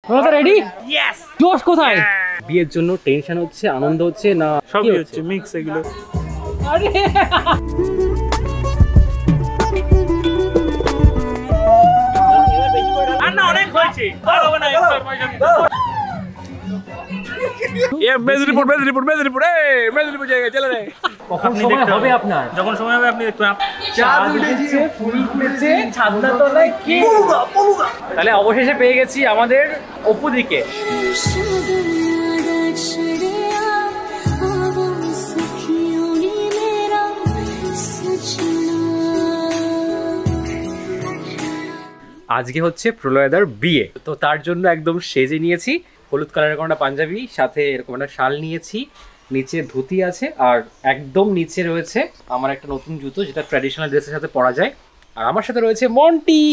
তোমরা ready? Yes. জোশ কোথায়? বিয়ের জন্য টেনশন হচ্ছে, আনন্দ হচ্ছে না সবই হচ্ছে মিক্স এগুলো। আরে না অনেক হয়েছে, আর হবে না এক্সট্রা পয়সা দিতে। এ মেদিনীপুর জায়গা চলে রে। কখন সময় হবে আপনার? যখন সময় হবে আপনি দেখবেন। চাঁদ উঠেছে, ফুল ফুটেছে, ছাদনা তলায় কে? তাহলে অবশেষে পেয়ে গেছি আমাদের অপুদিকে। আজকে হচ্ছে প্রলয়দার বিয়ে, তো তার জন্য একদম সেজে নিয়েছি। হলুদ কালারের কোনো একটা পাঞ্জাবি, সাথে এরকম একটা শাল নিয়েছি, নিচে ধুতি আছে, আর একদম নিচে রয়েছে আমার একটা নতুন জুতো, যেটা ট্র্যাডিশনাল ড্রেসের সাথে পরা যায়। আর আমার সাথে রয়েছে মন্টি।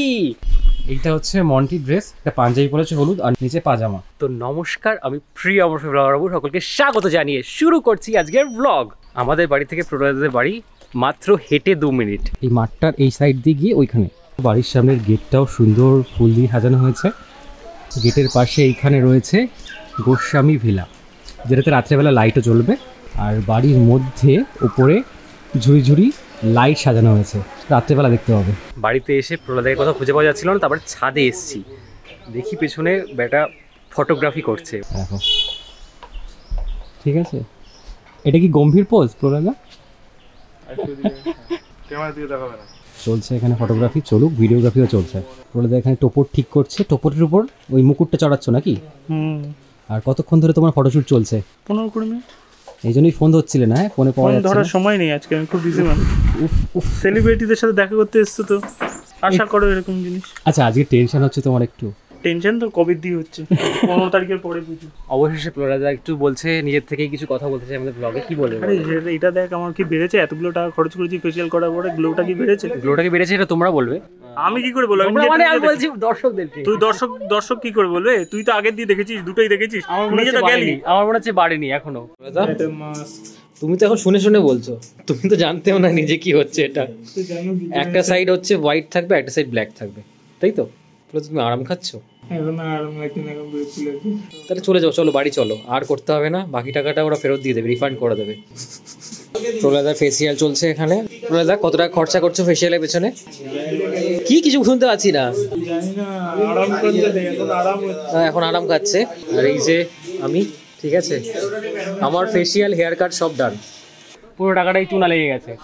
এইটা হচ্ছে মন্টি ড্রেস, একটা পাঞ্জাবি পরেছে হলুদ, আর নিচে পাজামা। তো নমস্কার, আমি প্রিয় আমার ব্লগার বাবু, সকলকে স্বাগত জানিয়ে শুরু করছি আজকের ব্লগ। আমাদের বাড়ি থেকে প্রলয়দাদের বাড়ি মাত্র হেঁটে 2 মিনিট। এই মাঠটার এই সাইড দিয়ে গিয়ে ওইখানে বাড়ির সামনের গেটটাও সুন্দর ফুল দিয়ে সাজানো হয়েছে। গেটের পাশে এইখানে রয়েছে গোস্বামী ভিলা, যেটাতে রাত্রেবেলা লাইটও জ্বলবে। আর বাড়ির মধ্যে উপরে ঝুড়ি ঝুড়ি লাইট সাজানো হয়েছে, রাত্রেবেলা দেখতে হবে। বাড়িতে এসে প্রহ্লাদের কথা খুঁজে পাওয়া যাচ্ছিল না, তারপরে ছাদে এসেছি, দেখি পেছনে বেটা ফটোগ্রাফি করছে। দেখো, ঠিক আছে। এটা কি গম্ভীর পোজ প্রহ্লাদা? চলছে এখানে ফটোগ্রাফি, চলুক, ভিডিওগ্রাফিও চলছে। প্রহ্লাদা এখানে টোপর ঠিক করছে, টোপরের উপর ওই মুকুটটা চড়াচ্ছ নাকি? আর কতক্ষণ ধরে তোমার ফটোশুট চলছে? 15-20 মিনিট। এই জন্যই ফোন ধরছিলে না? ফোনে ফোন ধরার সময় নেই আজকে, আমি খুব বিজি ম্যান। সেলিব্রিটিদের সাথে দেখা করতে এসছো তো আশা করো এরকম জিনিস। আচ্ছা, আজকে টেনশন হচ্ছে তোমার একটু? টেনশন তো কবে দিয়ে হচ্ছে, 15 তারিখের পরে বুঝি। অবশেষে প্রহ্লাদা একটু বলছে নিজের থেকেই কিছু কথা বলতে চাই আমাদের ব্লগে। কি বলবে? আরে এটা দেখ আমার কি বেড়েছে, এতগুলো টাকা খরচ করেছি ফেসিয়াল করার পরে, গ্লোটা কি বেড়েছে? গ্লোটা কি বেড়েছে এটা তোমরা বলবে, আমি কি করে বলবো? আমি বলছি দর্শকদেরকে। তুই দর্শক কি করে বলবে? তুই তো আগের দিয়ে দেখেছিস, দুটোই দেখেছিস। নিজে তো গেলি। আমার মনে হচ্ছে বাড়েনি এখনো। তুমি তো এখন শুনে শুনে বলছো, তুমি তো জানতেও না নিজে কি হচ্ছে। এটা একটা সাইড হচ্ছে হোয়াইট থাকবে, একটা সাইড ব্ল্যাক থাকবে, তাই তো? তুমি আরাম খাচ্ছ তাহলে চলে যাও, চলো বাড়ি চলো, আর করতে হবে না। বাকি টাকাটা ওরা ফেরত দিয়ে দেবে, রিফান্ড করে দেবে। প্রহ্লাদার ফেসিয়াল চলছে এখানে। প্রহ্লাদা কত টাকা খরচা করছো ফেসিয়ালের পেছনে? কি কিছু শুনতে পাচ্ছি না। এখন আরাম খাচ্ছে। আর এই যে আমি, ঠিক আছে, আমার ফেসিয়াল, হেয়ার কাট সব ডান। পুরো টাকাটাই চুনা লেগে গেছে।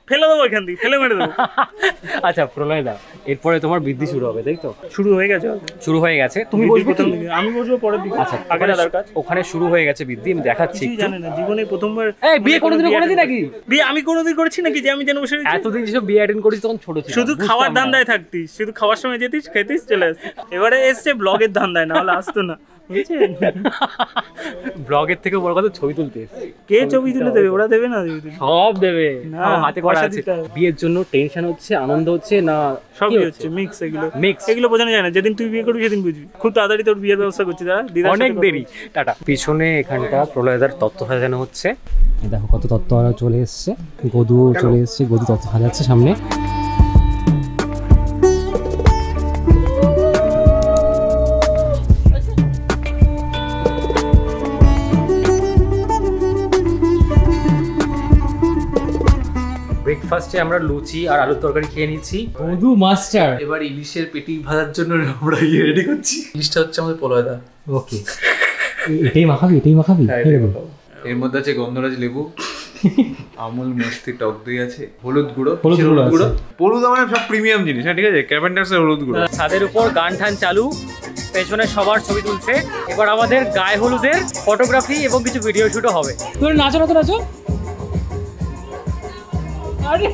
ফেলে দেবো এখান থেকে, ফেলে মেরে দেবো। আচ্ছা প্রলয়দা, এরপরে তোমার বৃদ্ধি শুরু হবে, তাই তো? শুরু হয়ে গেছে। তুমি প্রথম দিকে, আমি বসবো পরের দিকে। আচ্ছা, ওখানে শুরু হয়ে গেছে বৃদ্ধি, আমি দেখাচ্ছি। জানি না, জীবনে প্রথমবার বিয়ে কোনোদিন করেছি নাকি? বিয়ে আমি কোনোদিন করেছি নাকি যে আমি যেন বসে এতদিন যেসব বিয়ে অ্যাটেন্ড করেছি তখন ছোট ছিল, শুধু খাওয়ার ধান্দায় থাকতিস, শুধু খাওয়ার সময় যেতিস, খেতিস, চলে আসতিস। এবারে এসছে ব্লগের ধান্দায়, না হলে আসতো না। ব্লগের থেকে বড় কথা ছবি তুলতে। কে ছবি তুলে দেবে? ওরা দেবে না? সব দেবে, হাতে করা আছে। বিয়ের জন্য টেনশন হচ্ছে, আনন্দ হচ্ছে না সবই হচ্ছে মিক্স। এগুলো বোঝানো যায় না। যেদিন তুই বিয়ে করবি সেদিন বুঝবি। খুব তাড়াতাড়ি তোর বিয়ের ব্যবস্থা করছি, দাদা অনেক দেরি। টাটা। পিছনে এখানটা প্রলয়দার তত্ত্ব সাজানো হচ্ছে। দেখো কত তত্ত্ব চলে এসছে, গদুও চলে এসছে, গদু তত্ত্ব সাজাচ্ছে সামনে। ব্রেকফাস্টে আমরা লুচি আর আলুর তরকারি খেয়ে নিচ্ছি। বধু মাস্টার এবার ইলিশের পেটি ভাজার জন্য আমরা রেডি করছি। ইলিশটা হচ্ছে আমাদের প্রলয়দা। ওকে, এটাই মাখাবি? এর মধ্যে আছে গন্ধরাজ লেবু, আমুল মস্তি টক দই আছে, হলুদ গুঁড়ো। হলুদ আমার সব প্রিমিয়াম জিনিস, ঠিক আছে? ক্যাভেন্ডার্সের হলুদ গুঁড়ো। ছাদের উপর গান ঠান চালু, পেছনে সবার ছবি তুলছে। এবার আমাদের গায়ে হলুদের ফটোগ্রাফি এবং কিছু ভিডিও শুটও হবে। তুমি নাচো। আরে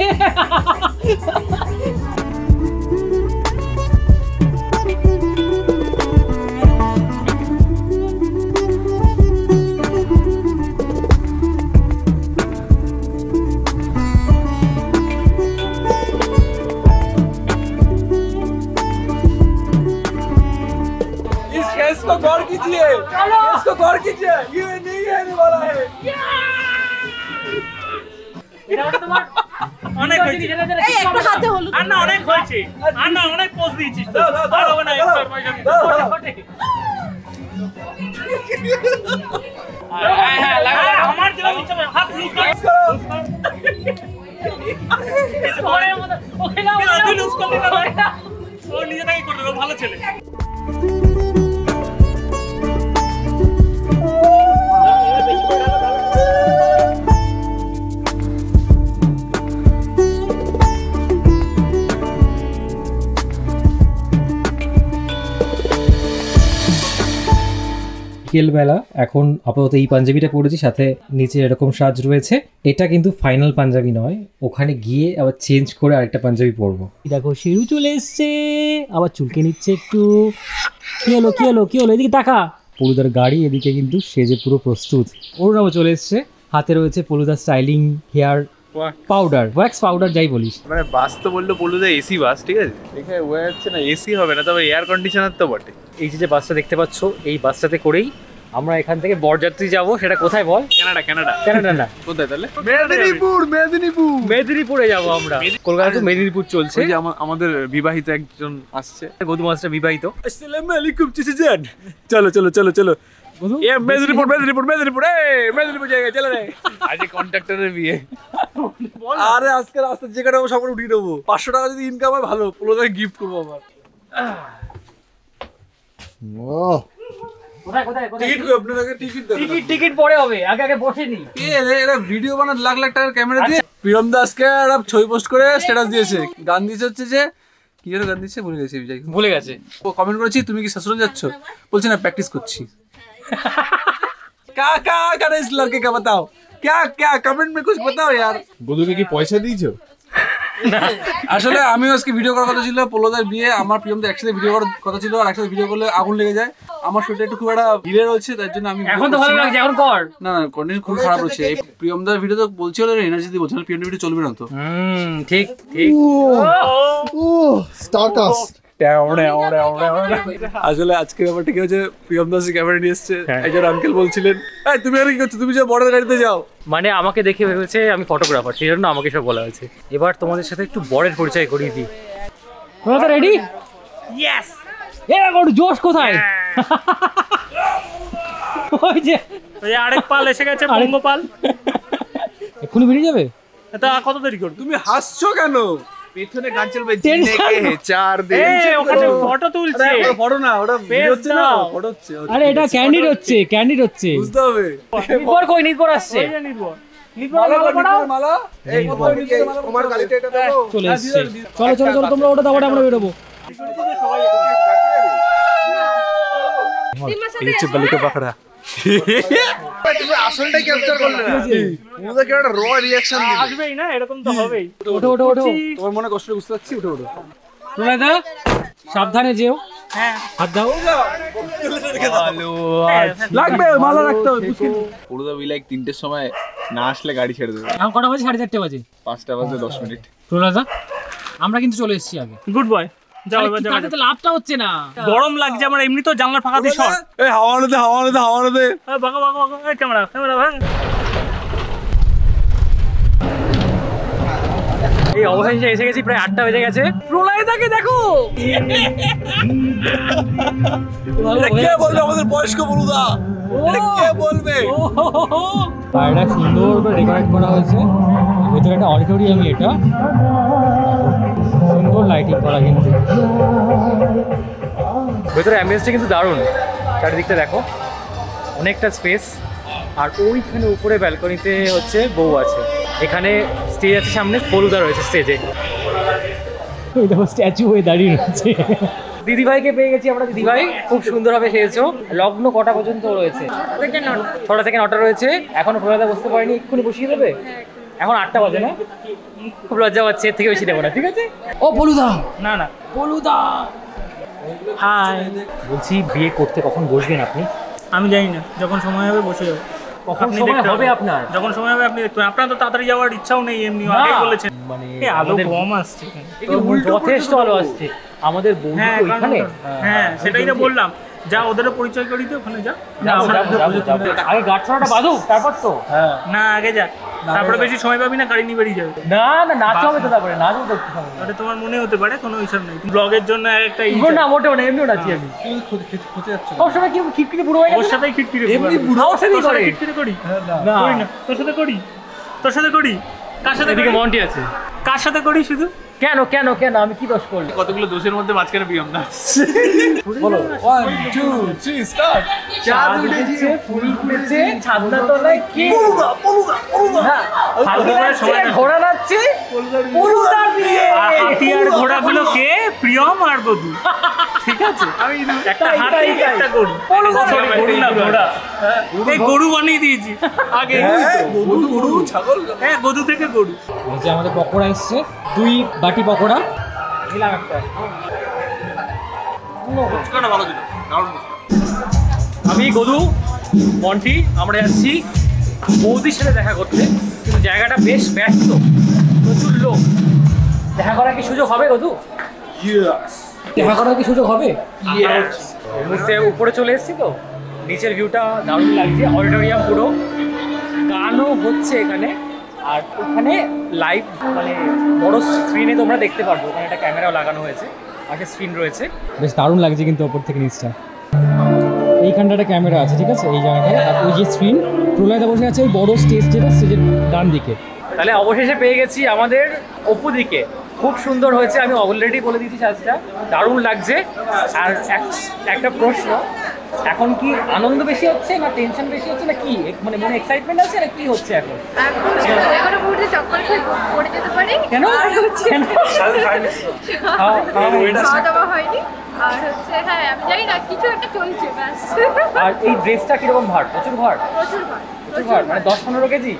इसको गौर कीजिए, इसको गौर कीजिए, ये नहीं रहने वाला है। অনেক হয়েছে, এই একটা হাতে হলুদ। আর না অনেক হয়েছে, আর না অনেক পোজ দিয়েছিস তো, আর হবে না এক্সট্রা পয়সা দিতে। বিকেলবেলা এখন আপাতত এই পাঞ্জাবিটা পরেছি, সাথে নিচে এরকম সাজ রয়েছে। এটা কিন্তু ফাইনাল পাঞ্জাবি নয়, ওখানে গিয়ে আবার চেঞ্জ করে আরেকটা পাঞ্জাবি পরবো। দেখো শেরু চলে এসছে, আবার চুলকে নিচ্ছে একটু। কি হলো কি হলো কি হলো, এদিকে তাকা। পলুদার গাড়ি এদিকে কিন্তু সেজে পুরো প্রস্তুত। অরুণাও চলে এসছে, হাতে রয়েছে পলুদার styling hair powder, wax powder যাই বলিস। মানে বাস তো বললো বলুদা এসি বাস, ঠিক আছে, এখানে বোঝা যাচ্ছে না এসি হবে না, তবে এয়ার কন্ডিশনার তো বটে। এই যে বাসটা দেখতে পাচ্ছ, এই বাসটাতে করেই আমরা এখান থেকে বরযাত্রী যাব। সেটা কোথায় বল? কানাডা কানাডা কানাডা না, কোথায় তাহলে? মেদিনীপুর মেদিনীপুর মেদিনীপুরে যাব আমরা। কলকাতা তো মেদিনীপুর চলছে। আমাদের বিবাহিত একজন আসছে, গৌতম মাস্টার বিবাহিত। আসসালামু আলাইকুম চিচিজান, চলো চলো চলো চলো এ মেদিনীপুর মেদিনীপুর মেদিনীপুর মেদিনীপুর জায়গা চলে রে। আজ কন্ট্রাক্টরের বিয়ে। আরে আজকে রাস্তার যে কাটা সবার উঠিয়ে দেবো, 500 টাকা যদি ইনকাম হয় ভালো, পুরোটাই গিফট করবো আমার। টিকিট পরে হবে, আগে আগে বসেনি। এরা ভিডিও বানাতে লাখ লাখ টাকার ক্যামেরা দিয়ে প্রিয়ম দাসকে ছবি পোস্ট করে স্ট্যাটাস দিয়েছে। গান দিয়েছে হচ্ছে যে কি যেন গান দিচ্ছে ভুলে গেছি, ভুলে গেছে। ও কমেন্ট করেছি তুমি কি শাসুরন যাচ্ছ, বলছে না প্র্যাকটিস করছি। क्या क्या कर इस लड़के का बताओ, क्या क्या कमेंट में कुछ बताओ यार। বধুকে কি পয়সা দিয়েছো? আসলে আমিও আজকে ভিডিও করার কথা ছিল, পোলোদার বিয়ে, আমার প্রিয়মদের একসাথে ভিডিও করার কথা ছিল, আর একসাথে ভিডিও করলে আগুন লেগে যায়। আমার শরীরটা একটু খুব একটা ভিড়ে রয়েছে, তার জন্য আমি এখন তো ভালো লাগছে, এখন কর। না না কন্ডিশন খুব খারাপ রয়েছে। এই প্রিয়মদার ভিডিও তো বলছি হলো এনার্জি দিয়ে বলছি, প্রিয়ম ভিডিও চলবে না তো। ঠিক ঠিক। Star caste. আসলে আজকে ব্যাপারটা কি হচ্ছে, প্রিয়ম দাস ক্যামেরা নিয়ে এসছে, একজন আঙ্কেল বলছিলেন তুমি আর কি করছো, তুমি যে বড় গাড়িতে যাও। মানে আমাকে দেখে ভেবেছে আমি ফটোগ্রাফার, সেই জন্য আমাকে সব বলা হয়েছে। এবার তোমাদের সাথে একটু বরের পরিচয় করিয়ে দিই। তোমরা তো রেডি? ইয়েস। এরকম জোশ কোথায়? ওই যে আরেক পাল এসে গেছে, বঙ্গপাল। এক্ষুনি বেরিয়ে যাবে? তা কত দেরি করবে? তুমি হাসছো কেন? পেছনে গান চলবে, জিনে কে চার দিন। ওখানে ফটো তুলছে। ফটো না, ওটা ভিডিও হচ্ছে না, ফটো হচ্ছে। আরে এটা ক্যান্ডিড হচ্ছে, ক্যান্ডিড হচ্ছে। বুঝতে হবে। নির্ভর কই নির্ভর আসছে। মালা এই তোমার গাড়িতে এটা দাও, চলে এসেছে। চলো চলো চলো তোমরা ওটা দাও, আমরা বেরোবো। এই হচ্ছে বালিকা পাখড়া। তুমি আসলটাই ক্যাপচার করলে না, পুরো কি একটা র রিঅ্যাকশন দিবে। আসবেই না, এরকম তো হবেই। ওঠো ওঠো ওঠো। তোমার মনে কষ্ট বুঝতে পারছি, উঠে ওঠো। প্রণয়দা সাবধানে যেও। হ্যাঁ হাত দাও। লাগবে মালা রাখতে হবে। পুরোদা বিলাইক 3টের সময় না আসলে গাড়ি ছেড়ে দেবে। এখন কটা বাজে? 4:30 বাজে। 5টা বাজে 10 মিনিট। প্রণয়দা আমরা কিন্তু চলে এসেছি আগে। গুড বয়, যাও এবার যাও। তাতে তো লাভটা হচ্ছে না। গরম লাগছে আমার, এমনি তো জানলার ফাঁকা দিয়ে শর্ট। এই হাওয়া আনো দে, হাওয়া আনো দে, হাওয়া আনো দে। বাঁকা বাঁকা বাঁকা, এই ক্যামেরা ক্যামেরা ভাই। এই অবশেষে এসে গেছি, প্রায় 8টা বেজে গেছে। প্রলয়দাকে দেখো। কে বলবে আমাদের বয়স্ক বলুদা? এটা কে বলবে? পায়রা সুন্দর করে ডেকোরেট করা হয়েছে। ভেতরে একটা অডিটোরিয়াম, এটা সুন্দর লাইটিং করা, কিন্তু ভেতরে অ্যাম্বিয়েন্সটা কিন্তু দারুণ। চারিদিকটা দেখো, অনেকটা স্পেস। আর ওইখানে উপরে ব্যালকনিতে হচ্ছে বউ আছে, এখানে স্টেজ আছে, সামনে পলুদা রয়েছে স্টেজে। ওই দেখো স্ট্যাচু হয়ে দাঁড়িয়ে রয়েছে। দিদিভাইকে পেয়ে গেছি আমরা। দিদিভাই খুব সুন্দরভাবে সেজেছো। লগ্ন কটা পর্যন্ত রয়েছে? 6টা থেকে 9টা রয়েছে। এখনো প্রলয়দা বসতে পারিনি, এক্ষুনি বসিয়ে দেবে। এখন 8টা বাজে না? খুব লজ্জা পাচ্ছে, এর থেকে বেশি দেবো না, ঠিক আছে? ও পলুদা। না না পলুদা হাই। বলছি বিয়ে করতে কখন বসবেন আপনি? আমি জানি না, যখন সময় হবে বসে যাবো। কখন আপনি সময় দেখতে হবে পাবেন। আপনার? যখন সময় হবে আপনি দেখতে পাবেন। আপনার তো তাড়াতাড়ি যাওয়ার ইচ্ছাও নেই, এমনি আগে বলেছেন। মানে এই আলো আমাদের কম আসছে এখানে। যথেষ্ট আলো আসছে। আমাদের বউ হ্যাঁ তো ওইখানে। হ্যাঁ সেটাই তো বললাম, যা ওদেরও পরিচয় করি তো ওখানে যা। আগে গাছ ছড়াটা বাঁধুক, তারপর তো। না আগে যা, তারপরে বেশি সময় পাবি না, গাড়ি নিয়ে বেরিয়ে যাবে। না না নাচ হবে তো, তারপরে নাচও তো একটু সময়। ওটা তোমার মনে হতে পারে, কোনো হিসাব নেই। ব্লগের জন্য একটা না মোটেও না, এমনিও নাচি আমি। খুঁজে যাচ্ছ সবসময় কি খিটখিটে বুড়ো হয়ে ওর গেছে? সাথেই খিটখিটে এমনি বুড়ো আমার সাথেই করে। খিটখিটে করি না করি না, তোর সাথে করি, তোর সাথে করি। কার সাথে এদিকে করি? মন্টি আছে। কার সাথে করি শুধু? কেন কেন কেন আমি কি দোষ করলি? কতগুলো দোষের মধ্যে মাঝখানে প্রিয়ম দাস। বলো 1 2 3 স্টার্ট। চাঁদ উঠেছে, ফুল ফুটেছে, ছাদনা তলায় কে? পলুদা। হালকা নাচছে, ঘোড়া নাচছে, হচ্ছে পলুদার বিয়ে। আর হাতি আর ঘোড়াগুলো কে? প্রিয়ম আর গদু। ঠিক আছে, একটা হাতি একটা গরু। Sorry, গরু না, ঘোড়া। এই গরু বানিয়ে দিয়েছি আগে। গরু ছাগল হ্যাঁ, গরু থেকে গরু। এই যে আমাদের পকোড়া এসছে, 2 বাটি পকোড়া দিলাম একটা। ফুচকাটা ভালো ছিল, দারুণ ফুচকা। আমি গদু মন্টি আমরা যাচ্ছি বৌদির সাথে দেখা করতে, কিন্তু জায়গাটা বেশ ব্যস্ত, প্রচুর লোক। দেখা করার কি সুযোগ হবে গদু? দেখা করার কি সুযোগ হবে? এই মুহূর্তে উপরে চলে এসেছি তো, নিচের ভিউটা দারুণ লাগছে, অডিটোরিয়াম পুরো, গানও হচ্ছে এখানে। আর ওখানে লাইভ মানে বড় স্ক্রিনে তোমরা দেখতে পারবো, ওখানে একটা ক্যামেরাও লাগানো হয়েছে, পাশে স্ক্রিন রয়েছে, বেশ দারুণ লাগছে কিন্তু ওপর থেকে নিচটা। এইখানটা একটা ক্যামেরা আছে, ঠিক আছে, এই জায়গাটায়। আর ওই যে স্ক্রিন, প্রলয়দা বসে আছে ওই বড় স্টেজ, যেটা স্টেজের ডান দিকে। তাহলে অবশেষে পেয়ে গেছি আমাদের অপুদিকে, খুব সুন্দর হয়েছে, আমি অলরেডি বলে দিচ্ছি সাজটা দারুণ লাগছে। আর একটা প্রশ্ন, এখন কি আনন্দ বেশি হচ্ছে না টেনশন বেশি হচ্ছে না কি, মানে মনে এক্সাইটমেন্ট আছে না কি হচ্ছে এখন? কেন? আর এই ড্রেসটা কিরকম ভার? প্রচুর ভার, মানে 10-15 কেজি।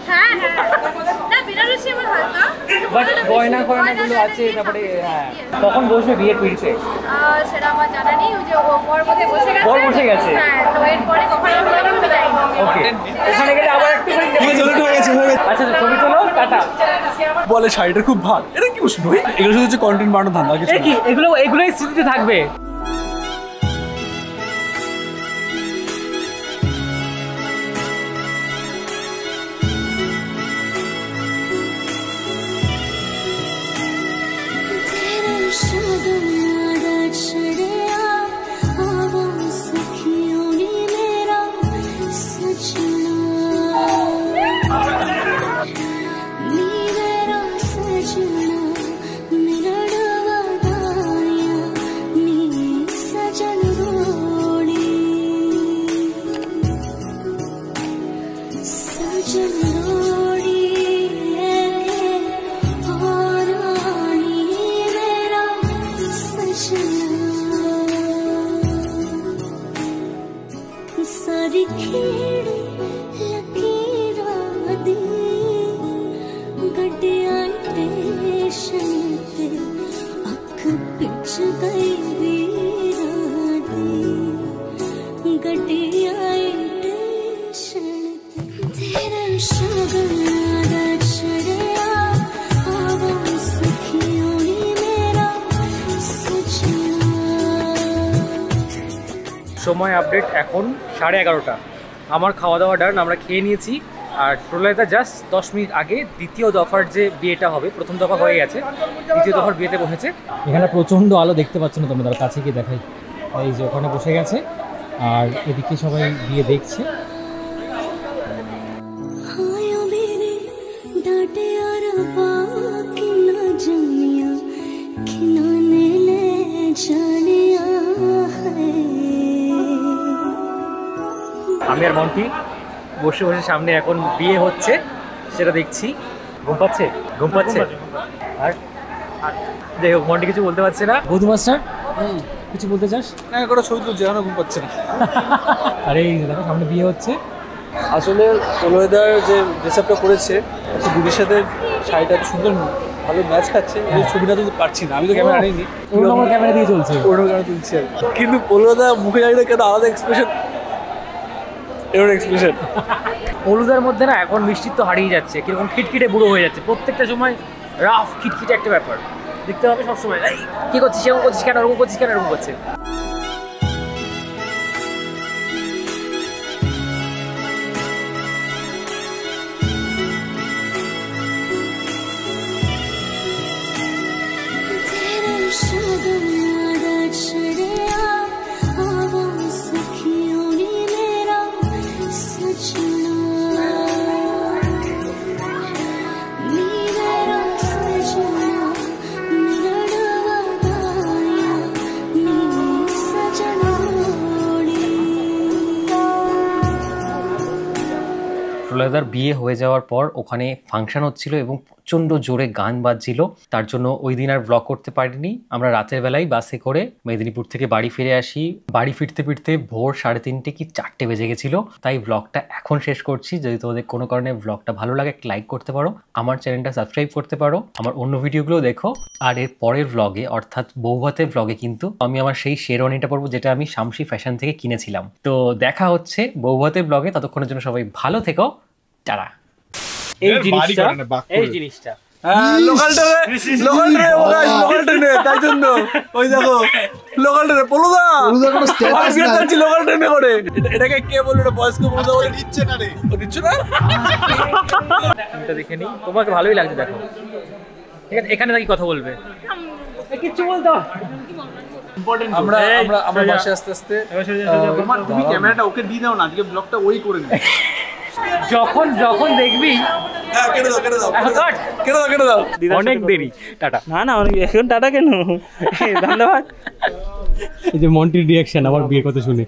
বাট গয়না গয়নাগুলো আছে, তারপরে হ্যাঁ। কখন বসবে বিয়ের পিড়িতে? সেটা আমার জানা নেই, ওই যে বর বসে গেছে। বর বসে গেছে, হ্যাঁ, তো এরপরে কখন হবে আমি জানি না। ওকে, ওখানে গেলে আবার একটু আচ্ছা ছবি তোলো, টাটা। বলে শাড়িটা খুব ভালো, এটা কি প্রশ্ন? এগুলো শুধু হচ্ছে কন্টেন্ট বানানো ধান্দা, কিছু কি এগুলোই স্মৃতিতে থাকবে। সময় আপডেট এখন 11:30। আমার খাওয়া দাওয়া ডান, আমরা খেয়ে নিয়েছি। আর প্রলয়দা জাস্ট 10 মিনিট আগে দ্বিতীয় দফার যে বিয়েটা হবে, প্রথম দফা হয়ে গেছে, দ্বিতীয় দফার বিয়েতে বসেছে। এখানে প্রচণ্ড আলো, দেখতে পাচ্ছ না তোমরা, কাছে গিয়ে দেখাই, এই যে ওখানে বসে গেছে, আর এদিকে সবাই বিয়ে দেখছে। আমি আর মন্টি বসে বসে সামনে এখন বিয়ে হচ্ছে সেটা দেখছি। ঘুম পাচ্ছে? আর যাই হোক, মন্টি কিছু বলতে পারছে না। বৌদি মাস্টার কিছু বলতে চাস? না, কোনো ছবি তুলছে, এখনো ঘুম পাচ্ছে না। আরে দেখো সামনে বিয়ে হচ্ছে। আসলে প্রলয়দার যে ড্রেসআপটা করেছে, দিদির সাথে শাড়িটা এত সুন্দর ভালো ম্যাচ খাচ্ছে, এই ছবিটা তুলতে পারছি না, আমি তো ক্যামেরা আনিনি, আমার ক্যামেরা দিয়ে চলছে, ওর ক্যামেরা তুলছি আর কি। কিন্তু প্রলয়দা মুখে জানি না কেন আলাদা এক্সপ্রেশন, এর এক্সপ্রেশন। হলুদের মধ্যে না এখন মিষ্টিত্ব হারিয়ে যাচ্ছে, কিরকম খিটখিটে বুড়ো হয়ে যাচ্ছে, প্রত্যেকটা সময় রাফ খিটখিটে একটা ব্যাপার দেখতে হবে সবসময়। এই কী করছিস, এরকম করছিস কেন, এরকম করছিস কেন, এরকম করছে। প্রলয়দার বিয়ে হয়ে যাওয়ার পর ওখানে ফাংশন হচ্ছিল এবং প্রচণ্ড জোরে গান বাজছিল, তার জন্য ওই দিন আর ব্লগ করতে পারিনি। আমরা রাতের বেলায় বাসে করে মেদিনীপুর থেকে বাড়ি ফিরে আসি। বাড়ি ফিরতে ফিরতে ভোর 3:30 কি 4টে বেজে গেছিল। তাই ব্লগটা এখন শেষ করছি। যদি তোমাদের কোনো কারণে ব্লগটা ভালো লাগে একটা লাইক করতে পারো, আমার চ্যানেলটা সাবস্ক্রাইব করতে পারো, আমার অন্য ভিডিওগুলো দেখো। আর এর পরের ব্লগে অর্থাৎ বৌভাতের ব্লগে কিন্তু আমি আমার সেই শেরওয়ানিটা পরবো যেটা আমি শামসি ফ্যাশন থেকে কিনেছিলাম। তো দেখা হচ্ছে বৌভাতের ব্লগে, ততক্ষণের জন্য সবাই ভালো থেকো, টাটা। এই জিনিসটা লোকাল ট্রেনে তাই জন্য ওই দেখো লোকাল ট্রেনে পলুদা লোকাল ট্রেনে করে এটাকে কে বললো? এটা বয়স্ক পলুদা বলে দিচ্ছে না রে, ও দিচ্ছে না। এটা দেখে নি, তোমাকে ভালোই লাগছে দেখো। ঠিক আছে, এখানে নাকি কথা বলবে, কিচ্ছু বলতো। আমরা বাসে আস্তে আস্তে তুমি ক্যামেরাটা ওকে দিয়ে দাও না, আজকে ব্লগটা ওই করে নেবে। যখন দেখবি কেটে দাও অনেক দেরি, টাটা। না অনেক এখন টাটা কেন, ধন্যবাদ। এই যে মন্টির রিয়াকশন আমার বিয়ের কথা শুনে।